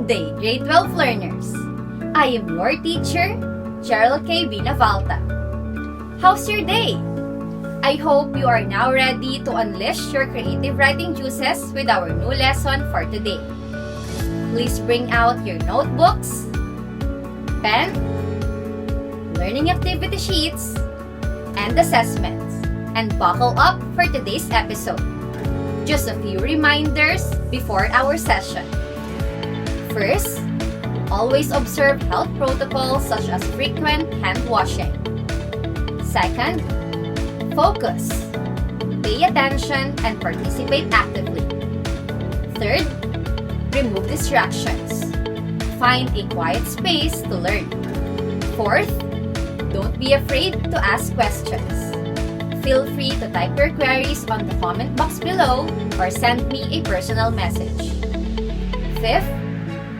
Good day, grade 12 learners. I am your teacher, Cheryl K. Binavalta. How's your day? I hope you are now ready to unleash your creative writing juices with our new lesson for today. Please bring out your notebooks, pen, learning activity sheets, and assessments, and buckle up for today's episode. Just a few reminders before our session. First, always observe health protocols such as frequent hand washing. Second, focus, pay attention, and participate actively. Third, remove distractions. Find a quiet space to learn. Fourth, don't be afraid to ask questions. Feel free to type your queries on the comment box below or send me a personal message. Fifth,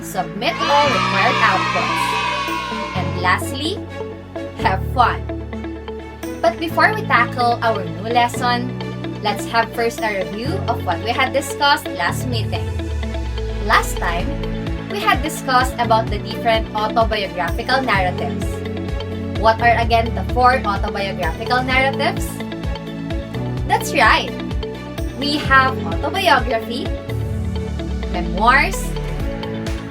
submit all required outputs. And lastly, have fun. But before we tackle our new lesson, let's have first a review of what we had discussed last meeting. Last time, we had discussed about the different autobiographical narratives. What are again the 4 autobiographical narratives? That's right! We have autobiography, memoirs,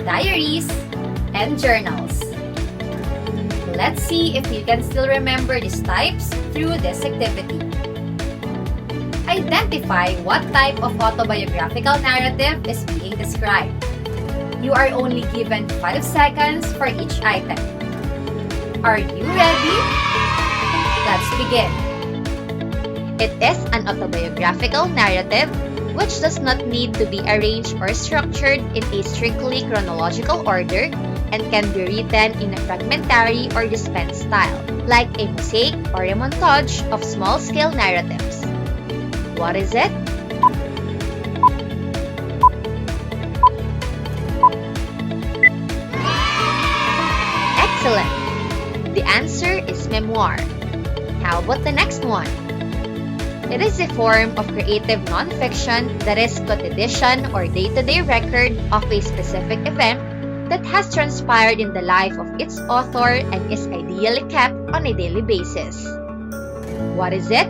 diaries, and journals. Let's see if you can still remember these types through this activity. Identify what type of autobiographical narrative is being described. You are only given 5 seconds for each item. Are you ready? Let's begin. It is an autobiographical narrative which does not need to be arranged or structured in a strictly chronological order and can be written in a fragmentary or dispensed style, like a mosaic or a montage of small-scale narratives. What is it? Excellent! The answer is memoir. How about the next one? It is a form of creative nonfiction that is quotidian or day-to-day record of a specific event that has transpired in the life of its author and is ideally kept on a daily basis. What is it?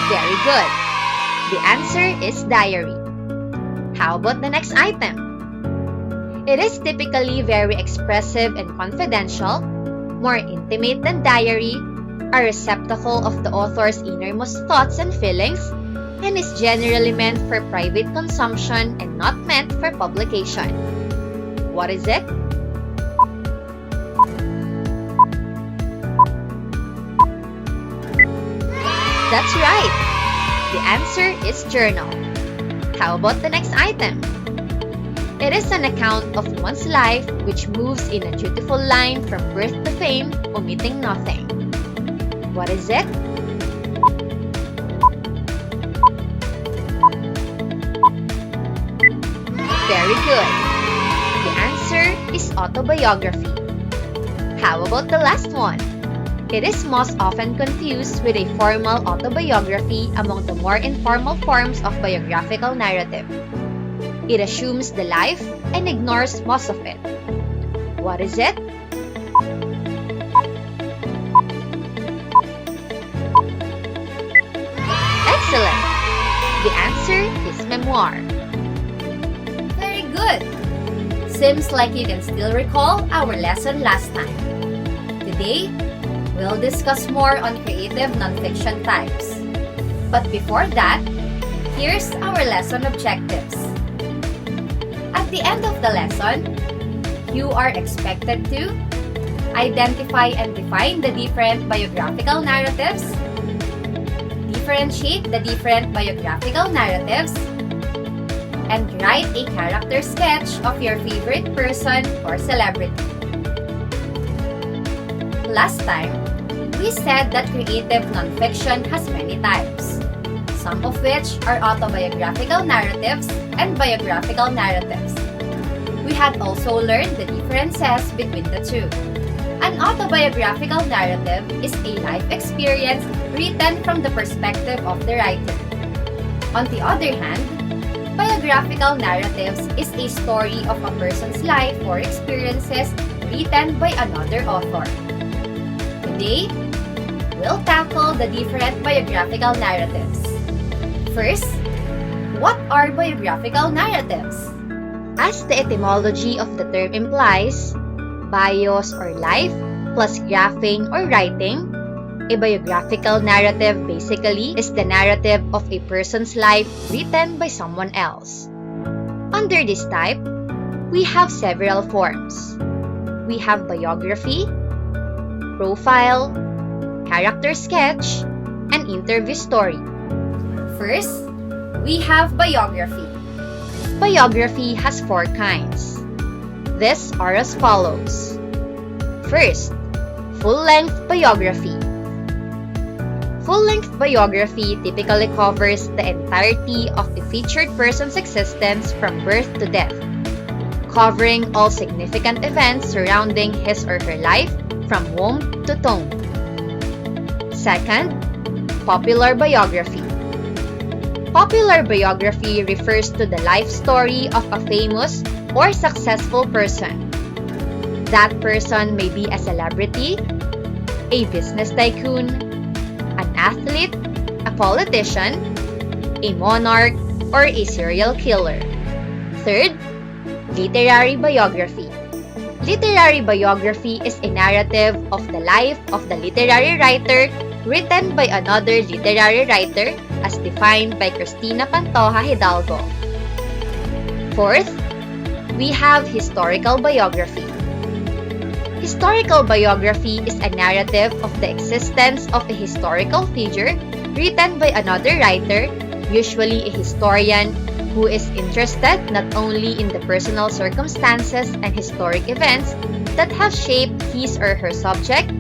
Very good. The answer is diary. How about the next item? It is typically very expressive and confidential, more intimate than diary, a receptacle of the author's innermost thoughts and feelings, and is generally meant for private consumption and not meant for publication. What is it? That's right! The answer is journal. How about the next item? It is an account of one's life which moves in a dutiful line from birth to fame, omitting nothing. What is it? Very good. The answer is autobiography. How about the last one? It is most often confused with a formal autobiography among the more informal forms of biographical narrative. It assumes the life and ignores most of it. What is it? Excellent! The answer is memoir. Very good! Seems like you can still recall our lesson last time. Today, we'll discuss more on creative nonfiction types. But before that, here's our lesson objectives. At the end of the lesson, you are expected to identify and define the different biographical narratives, differentiate the different biographical narratives, and write a character sketch of your favorite person or celebrity. Last time, we said that creative nonfiction has many types, some of which are autobiographical narratives and biographical narratives. We had also learned the differences between the two. An autobiographical narrative is a life experience written from the perspective of the writer. On the other hand, biographical narratives is a story of a person's life or experiences written by another author. Today, we'll tackle the different biographical narratives. First, what are biographical narratives? As the etymology of the term implies, bios or life plus graphing or writing, a biographical narrative basically is the narrative of a person's life written by someone else. Under this type, we have several forms. We have biography, profile, character sketch, and interview story. First, we have biography. Biography has 4 kinds. These are as follows. First, full-length biography. Full-length biography typically covers the entirety of a featured person's existence from birth to death, covering all significant events surrounding his or her life from womb to tomb. Second, popular biography. Popular biography refers to the life story of a famous or successful person. That person may be a celebrity, a business tycoon, an athlete, a politician, a monarch, or a serial killer. Third, literary biography. Literary biography is a narrative of the life of the literary writer written by another literary writer as defined by Cristina Pantoja Hidalgo. Fourth, we have historical biography. Historical biography is a narrative of the existence of a historical figure written by another writer, usually a historian, who is interested not only in the personal circumstances and historic events that have shaped his or her subject,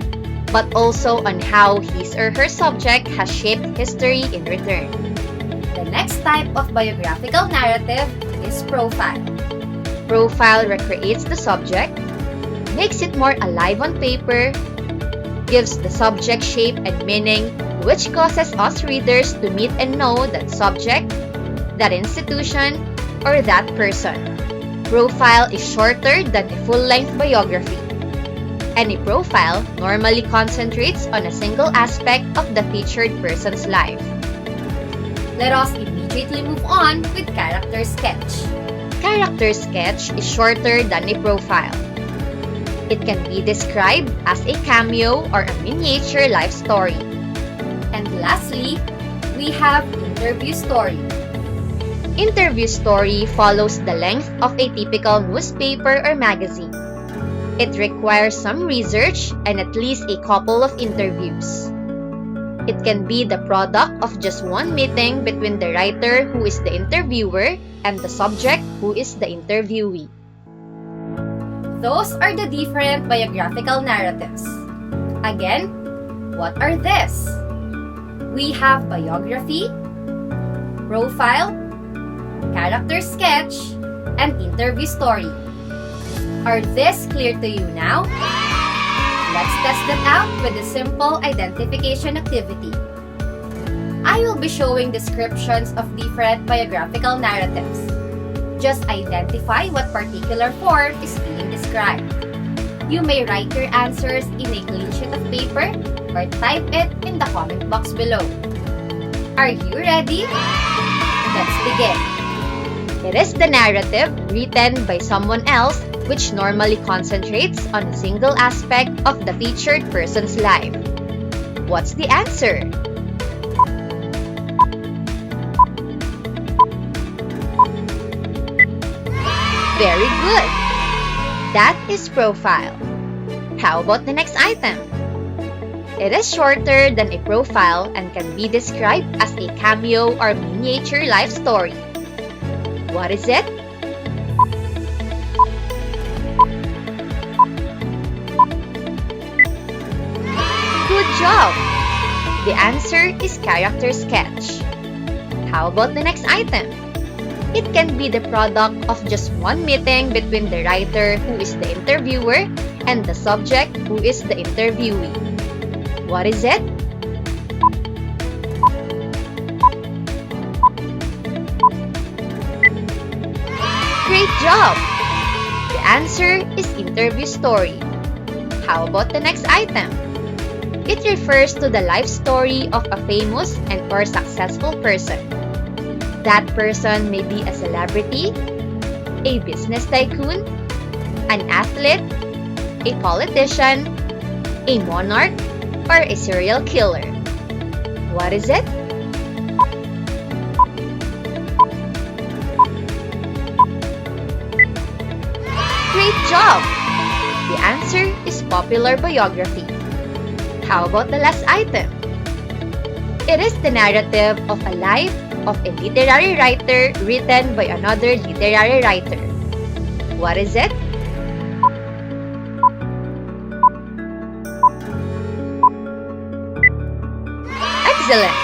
but also on how his or her subject has shaped history in return. The next type of biographical narrative is profile. Profile recreates the subject, makes it more alive on paper, gives the subject shape and meaning, which causes us readers to meet and know that subject, that institution, or that person. Profile is shorter than a full-length biography. Any profile normally concentrates on a single aspect of the featured person's life. Let us immediately move on with character sketch. Character sketch is shorter than a profile. It can be described as a cameo or a miniature life story. And lastly, we have interview story. Interview story follows the length of a typical newspaper or magazine. It requires some research and at least a couple of interviews. It can be the product of just one meeting between the writer, who is the interviewer, and the subject, who is the interviewee. Those are the different biographical narratives. Again, what are these? We have biography, profile, character sketch, and interview story. Are these clear to you now? Let's test them out with a simple identification activity. I will be showing descriptions of different biographical narratives. Just identify what particular form is being described. You may write your answers in a clean sheet of paper or type it in the comment box below. Are you ready? Let's begin. It is the narrative written by someone else which normally concentrates on a single aspect of the featured person's life. What's the answer? Very good! That is profile. How about the next item? It is shorter than a profile and can be described as a cameo or miniature life story. What is it? Good job! The answer is character sketch. How about the next item? It can be the product of just one meeting between the writer, who is the interviewer, and the subject who is the interviewee. What is it? Great job! The answer is interview story. How about the next item? It refers to the life story of a famous and or successful person. That person may be a celebrity, a business tycoon, an athlete, a politician, a monarch, or a serial killer. What is it? Great job! The answer is popular biography. How about the last item? It is the narrative of a life of a literary writer written by another literary writer. What is it? Excellent!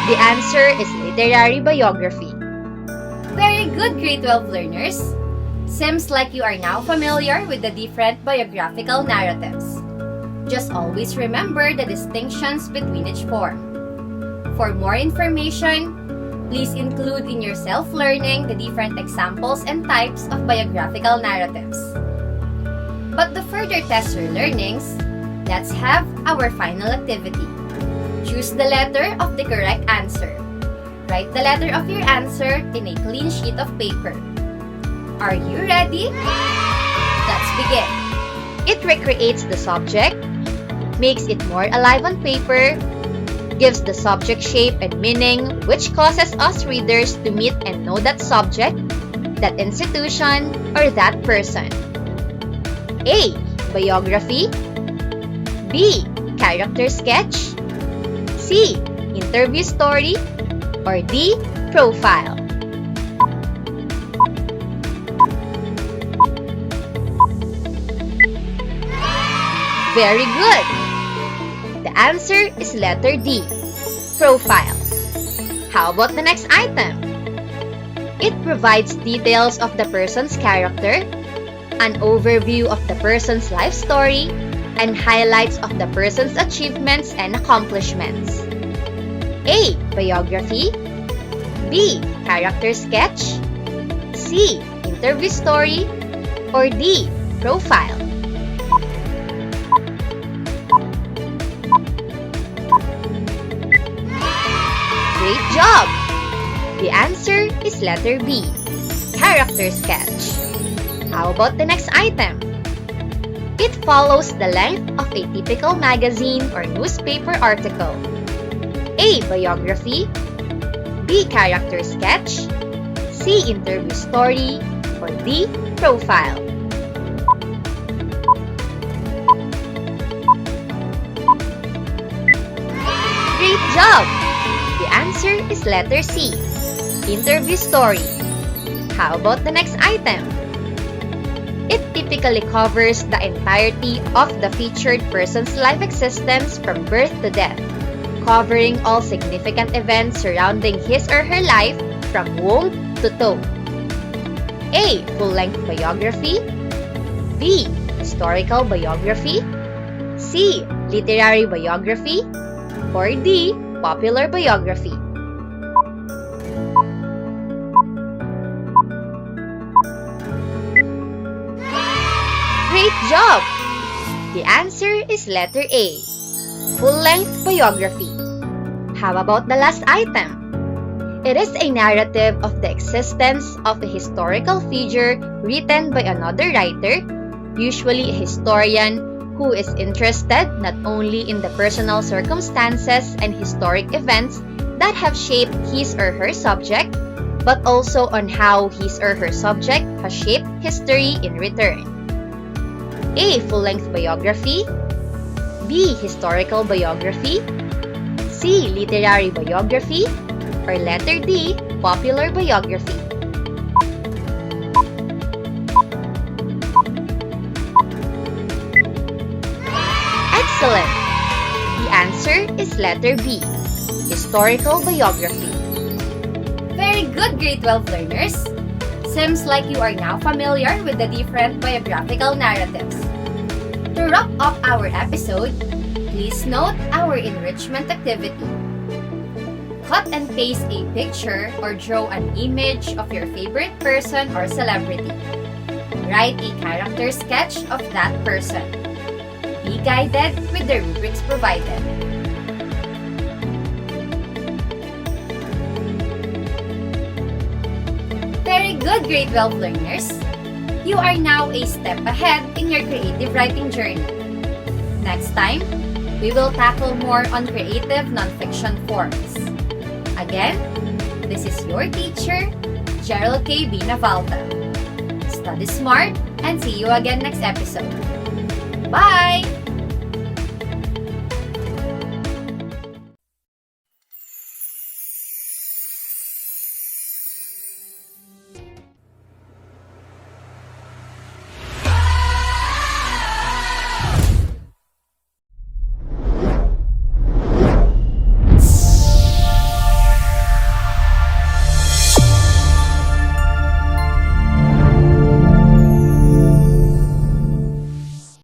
The answer is literary biography. Very good, grade 12 learners. Seems like you are now familiar with the different biographical narratives. Just always remember the distinctions between each form. For more information, please include in your self-learning the different examples and types of biographical narratives. But to further test your learnings, let's have our final activity. Choose the letter of the correct answer. Write the letter of your answer in a clean sheet of paper. Are you ready? Let's begin. It recreates the subject, makes it more alive on paper, gives the subject shape and meaning, which causes us readers to meet and know that subject, that institution, or that person. A. Biography. B. Character sketch. C. Interview story. Or D. Profile. Very good! The answer is letter D, profile. How about the next item? It provides details of the person's character, an overview of the person's life story, and highlights of the person's achievements and accomplishments. A. Biography. B. Character sketch. C. Interview story. Or D. Profile. Great job! The answer is letter B, character sketch. How about the next item? It follows the length of a typical magazine or newspaper article. A. Biography. B. Character sketch. C. Interview story. Or D. Profile. Great job! The answer is letter C, interview story. How about the next item? It typically covers the entirety of the featured person's life existence from birth to death, covering all significant events surrounding his or her life from womb to tomb. A. Full-length biography. B. Historical biography. C. Literary biography. Or D. Popular biography. Great job! The answer is letter A, full-length biography. How about the last item? It is a narrative of the existence of a historical figure written by another writer, usually a historian who is interested not only in the personal circumstances and historic events that have shaped his or her subject, but also on how his or her subject has shaped history in return. A. Full-length biography. B. Historical biography. C. Literary biography. Or letter D. Popular biography. Excellent! The answer is letter B, historical biography. Very good, grade 12 learners. Seems like you are now familiar with the different biographical narratives. To wrap up our episode, please note our enrichment activity. Cut and paste a picture or draw an image of your favorite person or celebrity. Write a character sketch of that person. Be guided with the rubrics provided. Very good, grade 12 learners! You are now a step ahead in your creative writing journey. Next time, we will tackle more on creative nonfiction forms. Again, this is your teacher, Gerald K. Binavalta. Study smart and see you again next episode. Bye!